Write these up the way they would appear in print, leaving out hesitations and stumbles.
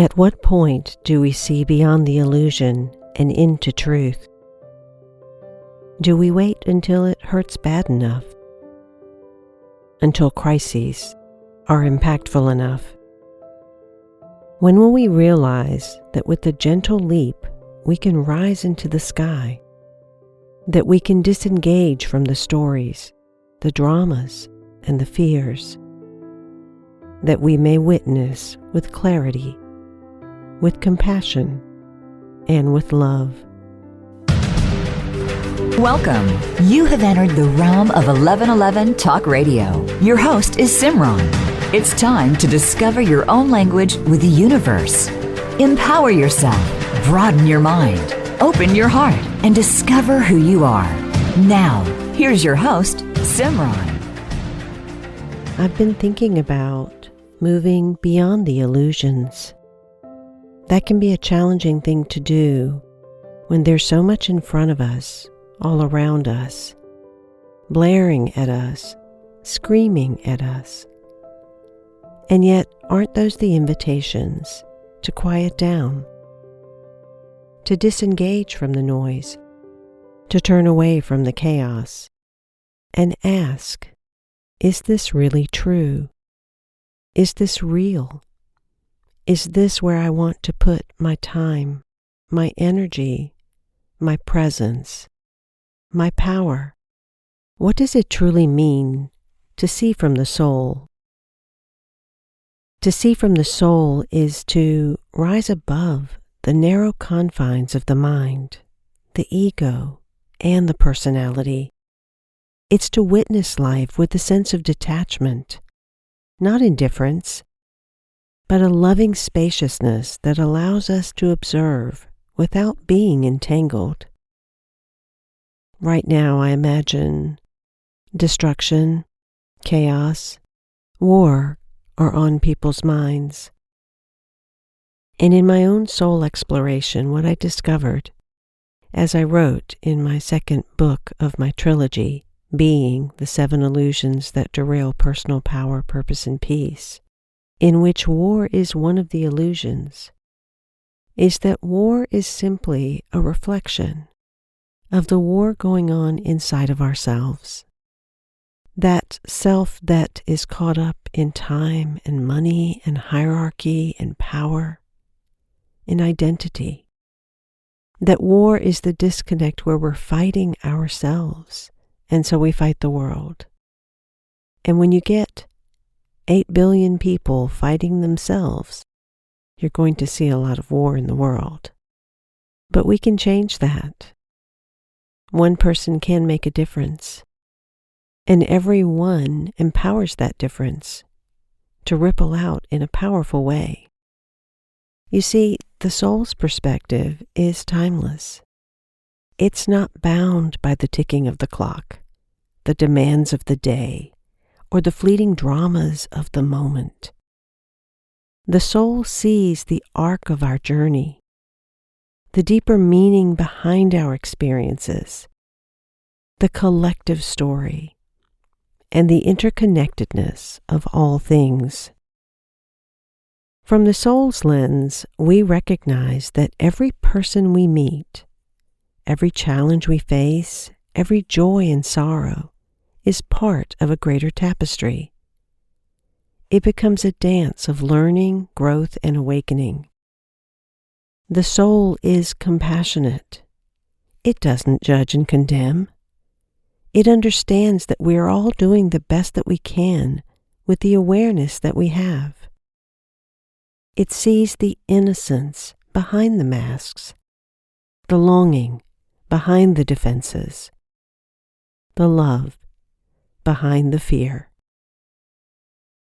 At what point do we see beyond the illusion and into truth? Do we wait until it hurts bad enough? Until crises are impactful enough? When will we realize that with a gentle leap we can rise into the sky? That we can disengage from the stories, the dramas, and the fears? That we may witness with clarity, with compassion, and with love. Welcome. You have entered the realm of 1111 Talk Radio. Your host is Simran. It's time to discover your own language with the universe. Empower yourself, broaden your mind, open your heart, and discover who you are. Now, here's your host, Simran. I've been thinking about moving beyond the illusions. That can be a challenging thing to do when there's so much in front of us, all around us, blaring at us, screaming at us. And yet, aren't those the invitations to quiet down, to disengage from the noise, to turn away from the chaos, and ask, is this really true? Is this real? Is this where I want to put my time, my energy, my presence, my power? What does it truly mean to see from the soul? To see from the soul is to rise above the narrow confines of the mind, the ego, and the personality. It's to witness life with a sense of detachment, not indifference, but a loving spaciousness that allows us to observe without being entangled. Right now, I imagine destruction, chaos, war are on people's minds. And in my own soul exploration, what I discovered, as I wrote in my second book of my trilogy, Being the 7 Illusions That Derail Personal Power, Purpose, and Peace, in which war is one of the illusions, is that war is simply a reflection of the war going on inside of ourselves. That self that is caught up in time and money and hierarchy and power, in identity. That war is the disconnect where we're fighting ourselves, and so we fight the world. And when you get 8 billion people fighting themselves, you're going to see a lot of war in the world. But we can change that. One person can make a difference, and every one empowers that difference to ripple out in a powerful way. You see, the soul's perspective is timeless. It's not bound by the ticking of the clock, the demands of the day, or the fleeting dramas of the moment. The soul sees the arc of our journey, the deeper meaning behind our experiences, the collective story, and the interconnectedness of all things. From the soul's lens, we recognize that every person we meet, every challenge we face, every joy and sorrow is part of a greater tapestry. It becomes a dance of learning, growth, and awakening. The soul is compassionate. It doesn't judge and condemn. It understands that we are all doing the best that we can with the awareness that we have. It sees the innocence behind the masks, the longing behind the defenses, the love behind the fear.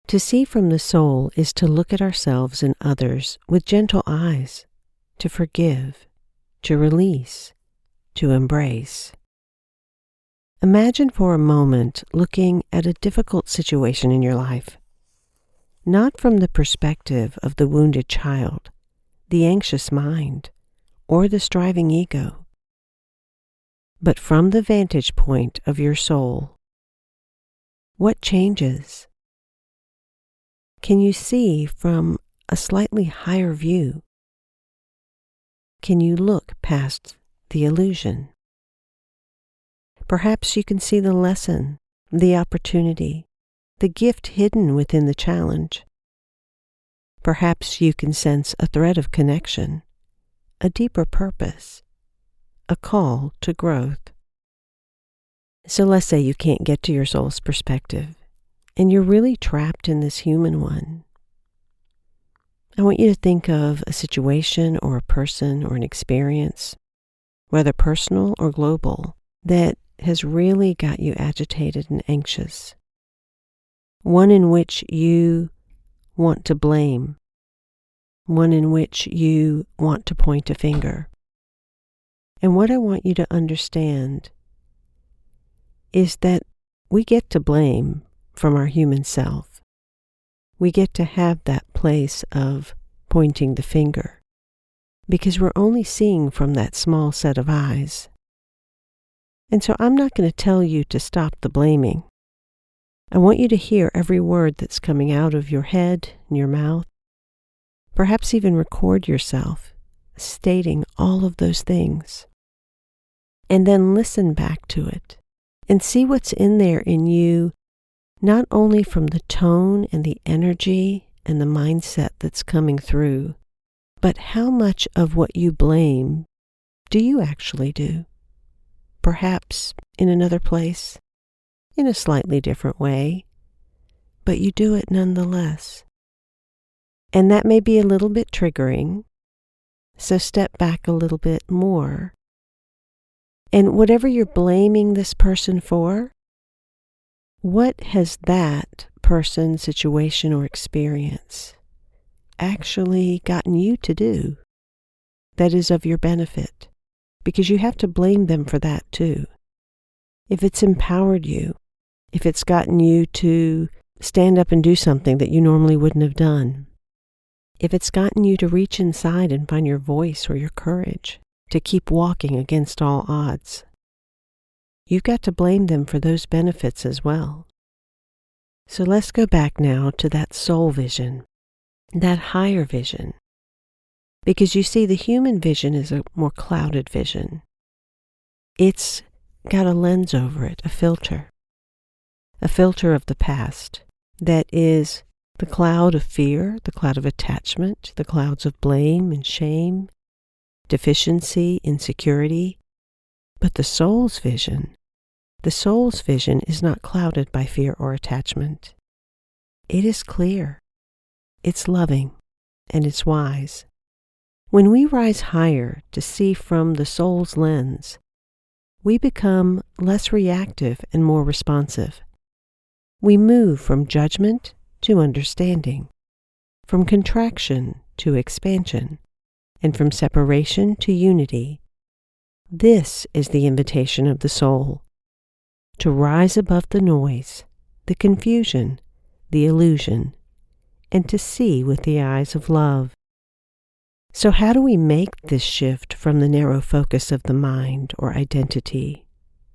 To see from the soul is to look at ourselves and others with gentle eyes, to forgive, to release, to embrace. Imagine for a moment looking at a difficult situation in your life, not from the perspective of the wounded child, the anxious mind, or the striving ego, but from the vantage point of your soul. What changes? Can you see from a slightly higher view? Can you look past the illusion? Perhaps you can see the lesson, the opportunity, the gift hidden within the challenge. Perhaps you can sense a thread of connection, a deeper purpose, a call to growth. So let's say you can't get to your soul's perspective, and you're really trapped in this human one. I want you to think of a situation or a person or an experience, whether personal or global, that has really got you agitated and anxious. One in which you want to blame, one in which you want to point a finger. And what I want you to understand is that we get to blame from our human self. We get to have that place of pointing the finger because we're only seeing from that small set of eyes. And so I'm not going to tell you to stop the blaming. I want you to hear every word that's coming out of your head and your mouth. Perhaps even record yourself stating all of those things. And then listen back to it and see what's in there in you, not only from the tone and the energy and the mindset that's coming through, but how much of what you blame do you actually do? Perhaps in another place, in a slightly different way, but you do it nonetheless. And that may be a little bit triggering, so step back a little bit more. And whatever you're blaming this person for, what has that person, situation, or experience actually gotten you to do that is of your benefit? Because you have to blame them for that too. If it's empowered you, if it's gotten you to stand up and do something that you normally wouldn't have done, if it's gotten you to reach inside and find your voice or your courage to keep walking against all odds, you've got to blame them for those benefits as well. So let's go back now to that soul vision, that higher vision. Because you see, the human vision is a more clouded vision. It's got a lens over it, a filter of the past that is the cloud of fear, the cloud of attachment, the clouds of blame and shame, deficiency, insecurity. But the soul's vision is not clouded by fear or attachment. It is clear, it's loving, and it's wise. When we rise higher to see from the soul's lens, we become less reactive and more responsive. We move from judgment to understanding, from contraction to expansion, and from separation to unity. This is the invitation of the soul, to rise above the noise, the confusion, the illusion, and to see with the eyes of love. So how do we make this shift from the narrow focus of the mind or identity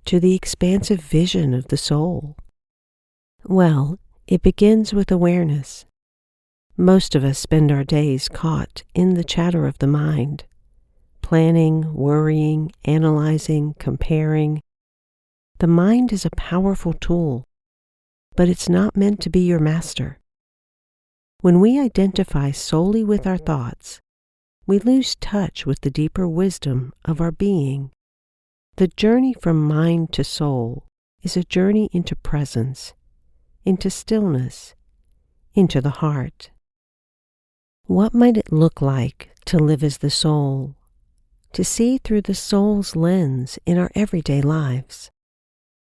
to the expansive vision of the soul? Well, it begins with awareness. Most of us spend our days caught in the chatter of the mind, planning, worrying, analyzing, comparing. The mind is a powerful tool, but it's not meant to be your master. When we identify solely with our thoughts, we lose touch with the deeper wisdom of our being. The journey from mind to soul is a journey into presence, into stillness, into the heart. What might it look like to live as the soul, to see through the soul's lens in our everyday lives?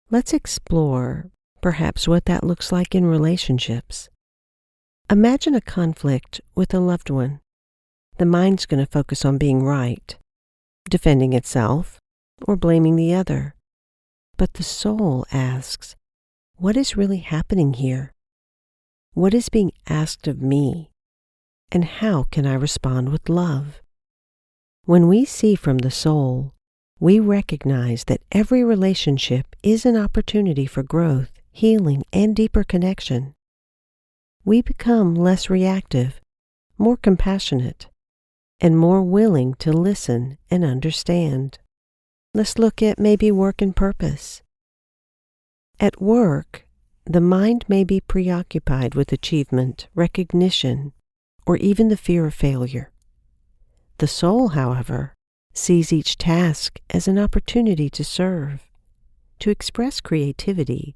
Let's explore perhaps what that looks like in relationships. Imagine a conflict with a loved one. The mind's going to focus on being right, defending itself, or blaming the other. But the soul asks, what is really happening here? What is being asked of me? And how can I respond with love? When we see from the soul, we recognize that every relationship is an opportunity for growth, healing, and deeper connection. We become less reactive, more compassionate, and more willing to listen and understand. Let's look at maybe work and purpose. At work, the mind may be preoccupied with achievement, recognition, or even the fear of failure. The soul, however, sees each task as an opportunity to serve, to express creativity,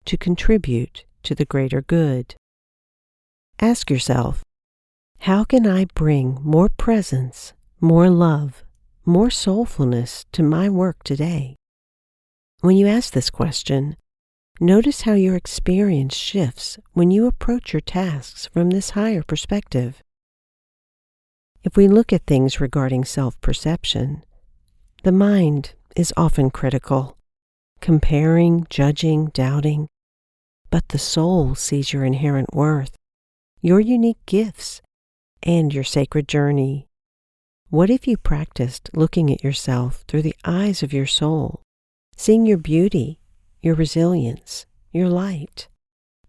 to contribute to the greater good. Ask yourself, how can I bring more presence, more love, more soulfulness to my work today? When you ask this question, notice how your experience shifts when you approach your tasks from this higher perspective. If we look at things regarding self-perception, the mind is often critical, comparing, judging, doubting, but the soul sees your inherent worth, your unique gifts, and your sacred journey. What if you practiced looking at yourself through the eyes of your soul, seeing your beauty, your resilience, your light?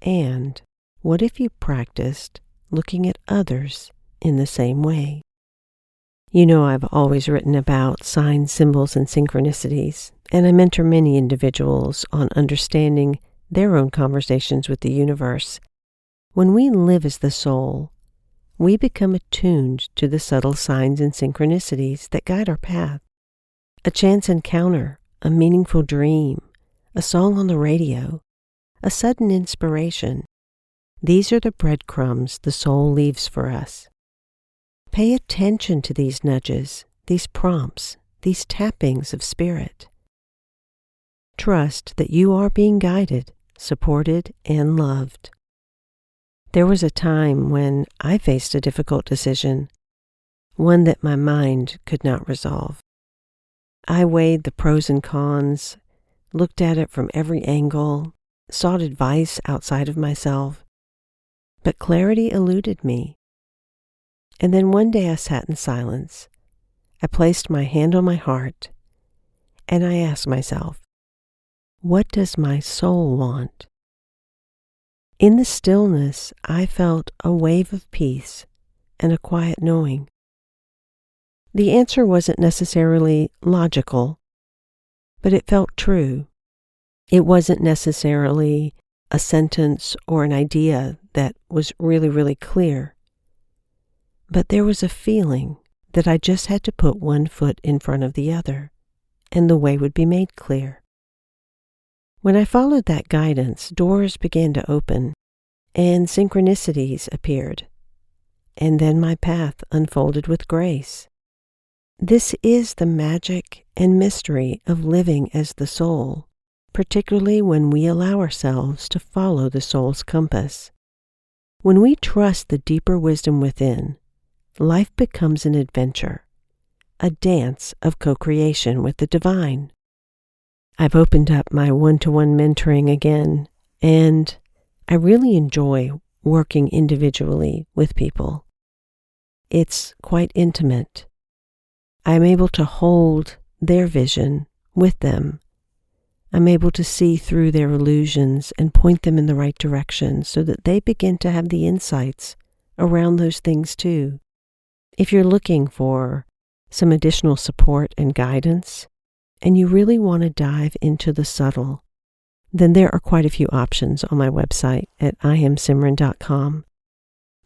And what if you practiced looking at others in the same way? You know, I've always written about signs, symbols, and synchronicities, and I mentor many individuals on understanding their own conversations with the universe. When we live as the soul, we become attuned to the subtle signs and synchronicities that guide our path. A chance encounter, a meaningful dream, a song on the radio, a sudden inspiration. These are the breadcrumbs the soul leaves for us. Pay attention to these nudges, these prompts, these tappings of spirit. Trust that you are being guided, supported, and loved. There was a time when I faced a difficult decision, one that my mind could not resolve. I weighed the pros and cons, looked at it from every angle, sought advice outside of myself, but clarity eluded me. And then one day I sat in silence. I placed my hand on my heart, and I asked myself, what does my soul want? In the stillness, I felt a wave of peace and a quiet knowing. The answer wasn't necessarily logical, but it felt true. It wasn't necessarily a sentence or an idea that was really, really clear. But there was a feeling that I just had to put one foot in front of the other, and the way would be made clear. When I followed that guidance, doors began to open, and synchronicities appeared, and then my path unfolded with grace. This is the magic and mystery of living as the soul, particularly when we allow ourselves to follow the soul's compass. When we trust the deeper wisdom within, life becomes an adventure, a dance of co-creation with the divine. I've opened up my one-to-one mentoring again, and I really enjoy working individually with people. It's quite intimate. I'm able to hold their vision with them. I'm able to see through their illusions and point them in the right direction so that they begin to have the insights around those things too. If you're looking for some additional support and guidance, and you really want to dive into the subtle, then there are quite a few options on my website at iamsimran.com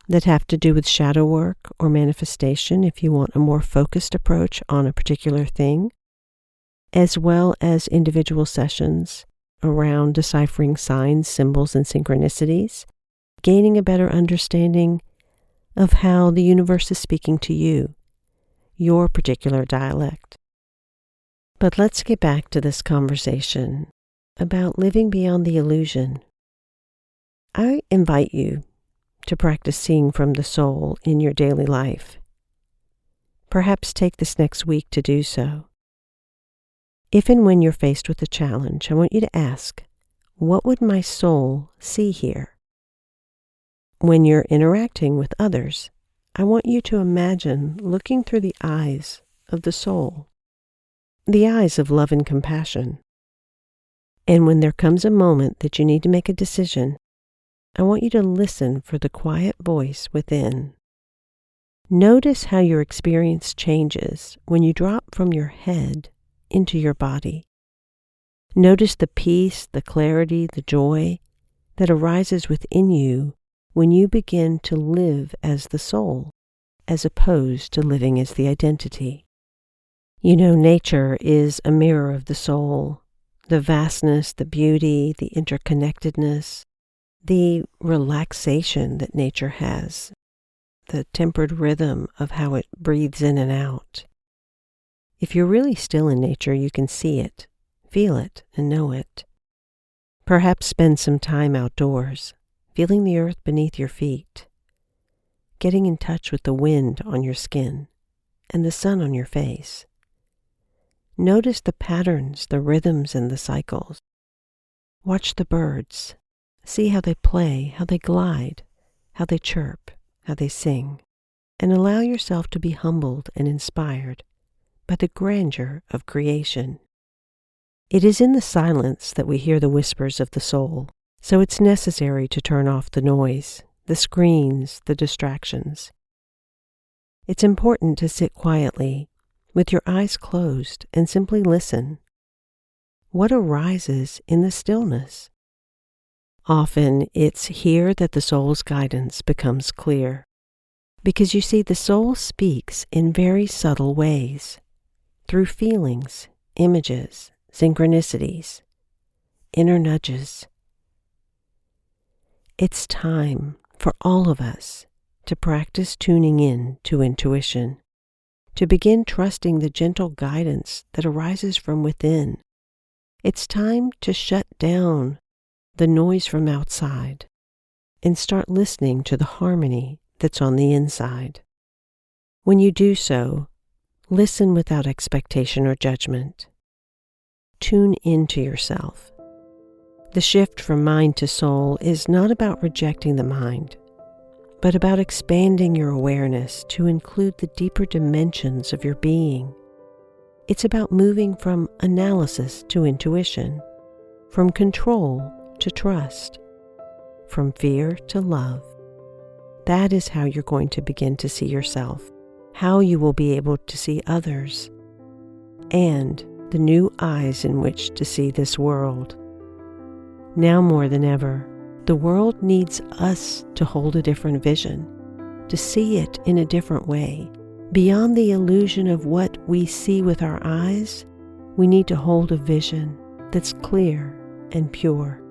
that have to do with shadow work or manifestation if you want a more focused approach on a particular thing, as well as individual sessions around deciphering signs, symbols, and synchronicities, gaining a better understanding of how the universe is speaking to you, your particular dialect. But let's get back to this conversation about living beyond the illusion. I invite you to practice seeing from the soul in your daily life. Perhaps take this next week to do so. If and when you're faced with a challenge, I want you to ask, what would my soul see here? When you're interacting with others, I want you to imagine looking through the eyes of the soul, the eyes of love and compassion. And when there comes a moment that you need to make a decision, I want you to listen for the quiet voice within Notice how your experience changes when you drop from your head into your body. Notice the peace, the clarity, the joy that arises within you when you begin to live as the soul, as opposed to living as the identity. You know, nature is a mirror of the soul. The vastness, the beauty, the interconnectedness, the relaxation that nature has, the tempered rhythm of how it breathes in and out. If you're really still in nature, you can see it, feel it, and know it. Perhaps spend some time outdoors, feeling the earth beneath your feet, getting in touch with the wind on your skin and the sun on your face. Notice the patterns, the rhythms, and the cycles. Watch the birds. See how they play, how they glide, how they chirp, how they sing, and allow yourself to be humbled and inspired by the grandeur of creation. It is in the silence that we hear the whispers of the soul, so it's necessary to turn off the noise, the screens, the distractions. It's important to sit quietly, with your eyes closed, and simply listen. What arises in the stillness? Often it's here that the soul's guidance becomes clear, because you see, the soul speaks in very subtle ways, through feelings, images, synchronicities, inner nudges. It's time for all of us to practice tuning in to intuition, to begin trusting the gentle guidance that arises from within. It's time to shut down the noise from outside and start listening to the harmony that's on the inside. When you do so, listen without expectation or judgment. Tune into yourself. The shift from mind to soul is not about rejecting the mind, but about expanding your awareness to include the deeper dimensions of your being. It's about moving from analysis to intuition, from control to trust, from fear to love. That is how you're going to begin to see yourself, how you will be able to see others, and the new eyes in which to see this world. Now more than ever, the world needs us to hold a different vision, to see it in a different way. Beyond the illusion of what we see with our eyes, we need to hold a vision that's clear and pure,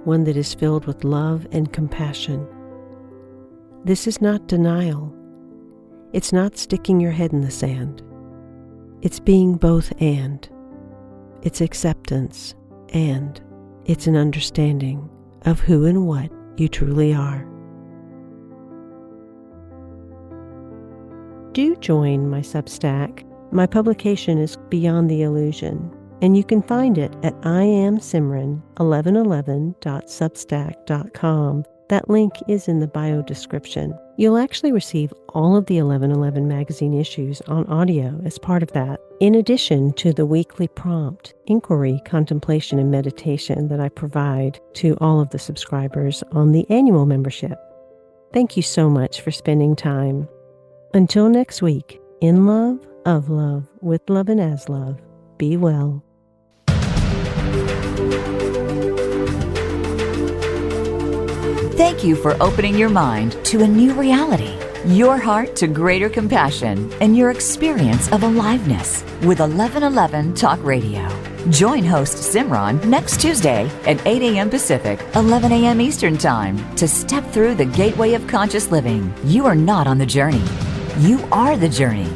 one that is filled with love and compassion. This is not denial. It's not sticking your head in the sand. It's being both and. It's acceptance, and it's an understanding of who and what you truly are. Do join my Substack. My publication is Beyond the Illusion, and you can find it at iamsimran1111.substack.com. That link is in the bio description. You'll actually receive all of the 1111 magazine issues on audio as part of that, in addition to the weekly prompt, inquiry, contemplation, and meditation that I provide to all of the subscribers on the annual membership. Thank you so much for spending time. Until next week, in love, of love, with love, and as love, be well. Thank you for opening your mind to a new reality, your heart to greater compassion, and your experience of aliveness with 1111 Talk Radio. Join host Simran next Tuesday at 8 a.m. Pacific, 11 a.m. Eastern Time to step through the gateway of conscious living. You are not on the journey. You are the journey.